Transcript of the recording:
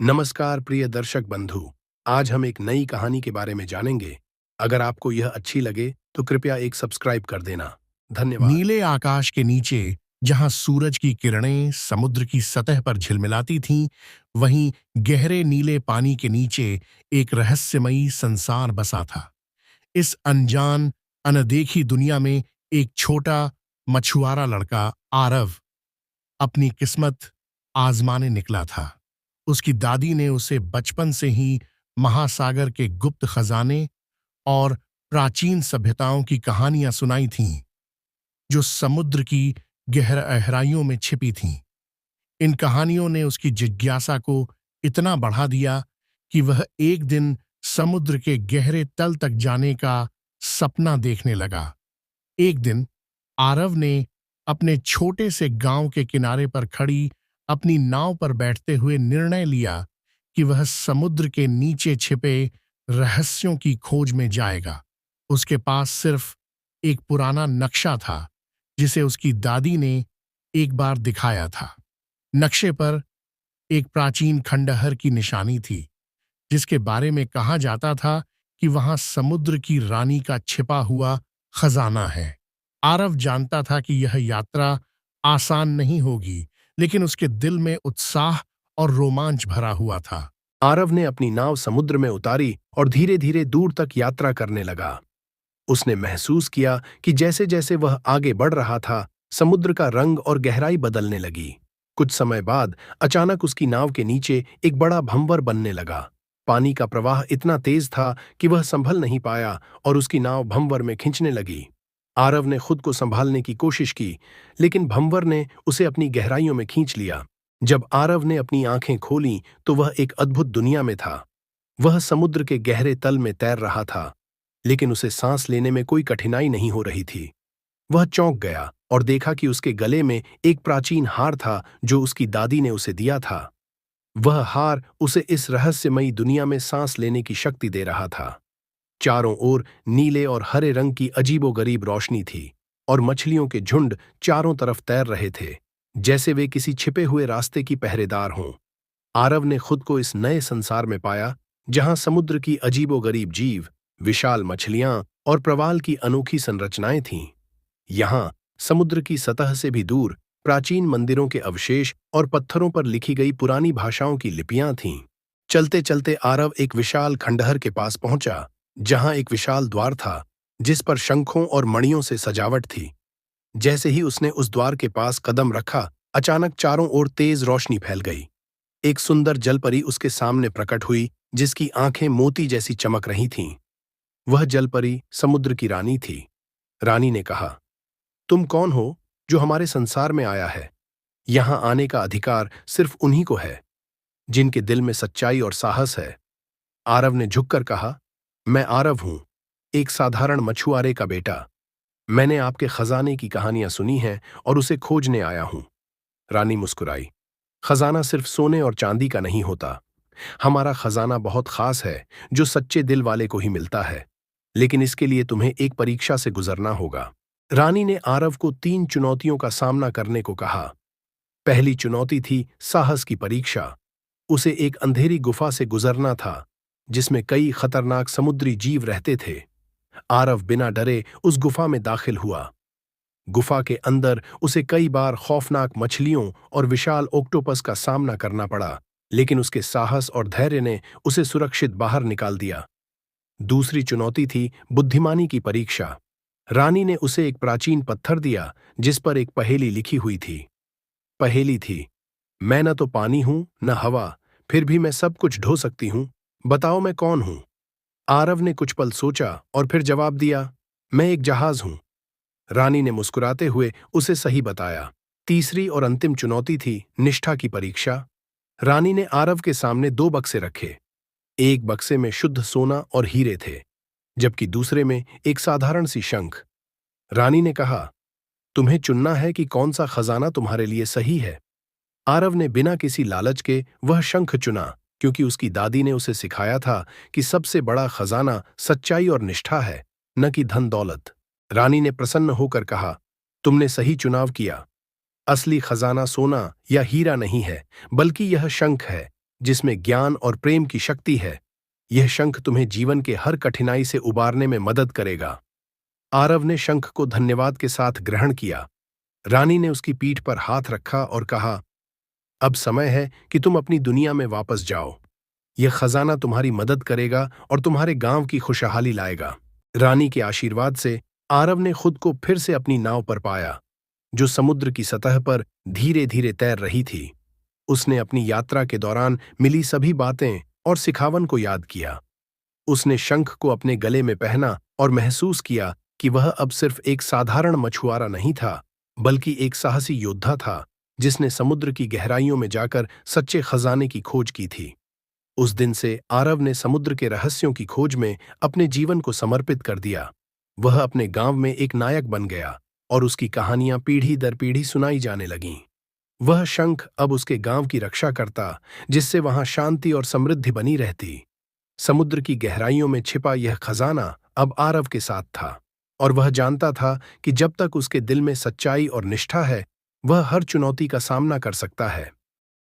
नमस्कार प्रिय दर्शक बंधु। आज हम एक नई कहानी के बारे में जानेंगे। अगर आपको यह अच्छी लगे तो कृपया एक सब्सक्राइब कर देना। धन्यवाद। नीले आकाश के नीचे जहां सूरज की किरणें समुद्र की सतह पर झिलमिलाती थीं, वहीं गहरे नीले पानी के नीचे एक रहस्यमयी संसार बसा था। इस अनजान, अनदेखी दुनिया में एक छोटा मछुआरा लड़का आरव अपनी किस्मत आजमाने निकला था। उसकी दादी ने उसे बचपन से ही महासागर के गुप्त खजाने और प्राचीन सभ्यताओं की कहानियां सुनाई थीं, जो समुद्र की गहराइयों में छिपी थीं। इन कहानियों ने उसकी जिज्ञासा को इतना बढ़ा दिया कि वह एक दिन समुद्र के गहरे तल तक जाने का सपना देखने लगा। एक दिन आरव ने अपने छोटे से गांव के किनारे पर खड़ी अपनी नाव पर बैठते हुए निर्णय लिया कि वह समुद्र के नीचे छिपे रहस्यों की खोज में जाएगा। उसके पास सिर्फ एक पुराना नक्शा था जिसे उसकी दादी ने एक बार दिखाया था। नक्शे पर एक प्राचीन खंडहर की निशानी थी, जिसके बारे में कहा जाता था कि वहां समुद्र की रानी का छिपा हुआ खजाना है। आरव जानता था कि यह यात्रा आसान नहीं होगी, लेकिन उसके दिल में उत्साह और रोमांच भरा हुआ था। आरव ने अपनी नाव समुद्र में उतारी और धीरे धीरे दूर तक यात्रा करने लगा। उसने महसूस किया कि जैसे जैसे वह आगे बढ़ रहा था, समुद्र का रंग और गहराई बदलने लगी। कुछ समय बाद अचानक उसकी नाव के नीचे एक बड़ा भंवर बनने लगा। पानी का प्रवाह इतना तेज था कि वह संभल नहीं पाया और उसकी नाव भंवर में खींचने लगी। आरव ने खुद को संभालने की कोशिश की, लेकिन भंवर ने उसे अपनी गहराइयों में खींच लिया। जब आरव ने अपनी आंखें खोलीं तो वह एक अद्भुत दुनिया में था। वह समुद्र के गहरे तल में तैर रहा था, लेकिन उसे सांस लेने में कोई कठिनाई नहीं हो रही थी। वह चौंक गया और देखा कि उसके गले में एक प्राचीन हार था जो उसकी दादी ने उसे दिया था। वह हार उसे इस रहस्यमयी दुनिया में सांस लेने की शक्ति दे रहा था। चारों ओर नीले और हरे रंग की अजीबोगरीब रोशनी थी और मछलियों के झुंड चारों तरफ तैर रहे थे, जैसे वे किसी छिपे हुए रास्ते की पहरेदार हों। आरव ने खुद को इस नए संसार में पाया, जहां समुद्र की अजीबोगरीब जीव, विशाल मछलियां और प्रवाल की अनोखी संरचनाएं थीं। यहाँ समुद्र की सतह से भी दूर प्राचीन मंदिरों के अवशेष और पत्थरों पर लिखी गई पुरानी भाषाओं की लिपियां थीं। चलते चलते आरव एक विशाल खंडहर के पास पहुंचा, जहां एक विशाल द्वार था जिस पर शंखों और मणियों से सजावट थी। जैसे ही उसने उस द्वार के पास कदम रखा, अचानक चारों ओर तेज रोशनी फैल गई। एक सुंदर जलपरी उसके सामने प्रकट हुई, जिसकी आंखें मोती जैसी चमक रही थीं। वह जलपरी समुद्र की रानी थी। रानी ने कहा, तुम कौन हो जो हमारे संसार में आया है? यहां आने का अधिकार सिर्फ उन्हीं को है जिनके दिल में सच्चाई और साहस है। आरव ने झुककर कहा, मैं आरव हूं, एक साधारण मछुआरे का बेटा। मैंने आपके खजाने की कहानियां सुनी हैं और उसे खोजने आया हूं। रानी मुस्कुराई, खजाना सिर्फ सोने और चांदी का नहीं होता। हमारा खजाना बहुत खास है, जो सच्चे दिल वाले को ही मिलता है। लेकिन इसके लिए तुम्हें एक परीक्षा से गुजरना होगा। रानी ने आरव को 3 चुनौतियों का सामना करने को कहा। पहली चुनौती थी साहस की परीक्षा। उसे एक अंधेरी गुफा से गुजरना था, जिसमें कई खतरनाक समुद्री जीव रहते थे। आरव बिना डरे उस गुफा में दाखिल हुआ। गुफा के अंदर उसे कई बार खौफनाक मछलियों और विशाल ऑक्टोपस का सामना करना पड़ा, लेकिन उसके साहस और धैर्य ने उसे सुरक्षित बाहर निकाल दिया। दूसरी चुनौती थी बुद्धिमानी की परीक्षा। रानी ने उसे एक प्राचीन पत्थर दिया जिस पर एक पहेली लिखी हुई थी। पहेली थी, मैं न तो पानी हूं न हवा, फिर भी मैं सब कुछ ढो सकती हूं। बताओ मैं कौन हूं? आरव ने कुछ पल सोचा और फिर जवाब दिया, मैं एक जहाज हूं। रानी ने मुस्कुराते हुए उसे सही बताया। तीसरी और अंतिम चुनौती थी निष्ठा की परीक्षा। रानी ने आरव के सामने 2 बक्से रखे। एक बक्से में शुद्ध सोना और हीरे थे, जबकि दूसरे में एक साधारण सी शंख। रानी ने कहा, तुम्हें चुनना है कि कौन सा खजाना तुम्हारे लिए सही है। आरव ने बिना किसी लालच के वह शंख चुना, क्योंकि उसकी दादी ने उसे सिखाया था कि सबसे बड़ा खजाना सच्चाई और निष्ठा है, न कि धन दौलत। रानी ने प्रसन्न होकर कहा, तुमने सही चुनाव किया। असली खजाना सोना या हीरा नहीं है, बल्कि यह शंख है, जिसमें ज्ञान और प्रेम की शक्ति है। यह शंख तुम्हें जीवन के हर कठिनाई से उबारने में मदद करेगा। आरव ने शंख को धन्यवाद के साथ ग्रहण किया। रानी ने उसकी पीठ पर हाथ रखा और कहा, अब समय है कि तुम अपनी दुनिया में वापस जाओ। यह खजाना तुम्हारी मदद करेगा और तुम्हारे गांव की खुशहाली लाएगा। रानी के आशीर्वाद से आरव ने खुद को फिर से अपनी नाव पर पाया, जो समुद्र की सतह पर धीरे धीरे तैर रही थी। उसने अपनी यात्रा के दौरान मिली सभी बातें और सिखावन को याद किया। उसने शंख को अपने गले में पहना और महसूस किया कि वह अब सिर्फ एक साधारण मछुआरा नहीं था, बल्कि एक साहसी योद्धा था, जिसने समुद्र की गहराइयों में जाकर सच्चे खजाने की खोज की थी। उस दिन से आरव ने समुद्र के रहस्यों की खोज में अपने जीवन को समर्पित कर दिया। वह अपने गांव में एक नायक बन गया और उसकी कहानियां पीढ़ी दर पीढ़ी सुनाई जाने लगीं। वह शंख अब उसके गांव की रक्षा करता, जिससे वहां शांति और समृद्धि बनी रहती। समुद्र की गहराइयों में छिपा यह खजाना अब आरव के साथ था, और वह जानता था कि जब तक उसके दिल में सच्चाई और निष्ठा है, वह हर चुनौती का सामना कर सकता है।